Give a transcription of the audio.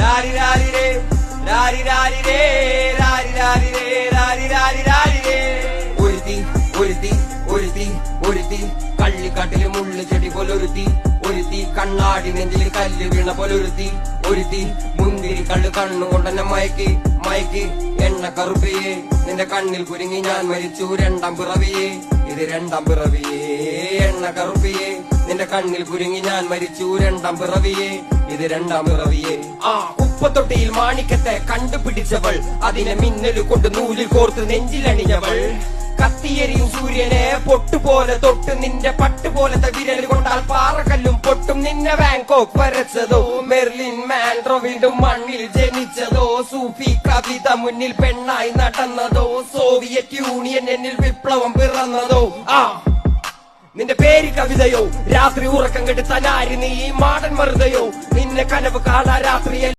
രാരി രാരി രേ രാരി രാരി രേ രാരി രാരി രേ രാരി രാരി രാരി രേ. ഒരുത്തി ഒരുത്തി ഒരുത്തി ഒരുത്തി കള്ളിക്കാട്ടില് മുള്ളു ചെടി പോലൊരുത്തി, ഒരുത്തി കണ്ണാടി നെഞ്ചില് കല്ല് വീണ പോലൊരുത്തി, ഒരുത്തി മുന്തിരി കള്ളു കണ്ണുകൊണ്ടെന്നെ മയക്കി മയക്കി. എണ്ണ കറുപ്പിയേ നിന്റെ കണ്ണിൽ കുരുങ്ങി ഞാൻ മരിച്ചു രണ്ടാം പിറവിയേ, ഇത് രണ്ടാം പിറവിയേ. എണ്ണ കറുപ്പിയേ നിന്റെ കണ്ണിൽ കുരുങ്ങി ഞാൻ മരിച്ചു രണ്ടാം പിറവിയേ, ഇത് രണ്ടാം പിറവിയേ. ആ ഉപ്പത്തൊട്ടിയിൽ മാണിക്കത്തെ കണ്ടുപിടിച്ചവൾ, അതിനെ മിന്നല് കൊണ്ട് നൂലിൽ കോർത്ത് നെഞ്ചിലണിഞ്ഞവൾ. കത്തിയെരിയും സൂര്യനെ പൊട്ടുപോലെ തൊട്ട് നിന്റെ പട്ടുപോലത്തെ വിരൽ കൊണ്ടാൽ പാറകല്ലും പൊട്ടും. നിന്നെ ബാങ്കോക്ക് വരച്ചതോ മെർലിൻ മാൻഡ്രോ വീണ്ടും മണ്ണിൽ ജനിച്ചതോ, സൂഫി കവിത മുന്നിൽ പെണ്ണായി നടന്നതോ, സോവിയറ്റ് യൂണിയൻ എന്നിൽ വിപ്ലവം പിറന്നതോ. ആ നിന്റെ പേര് കവിതയോ, രാത്രി ഉറക്കം കെട്ട് തനാരി നീ മാടൻ മറുതയോ, നിന്നെ കനവ് കാണാ രാത്രിയിൽ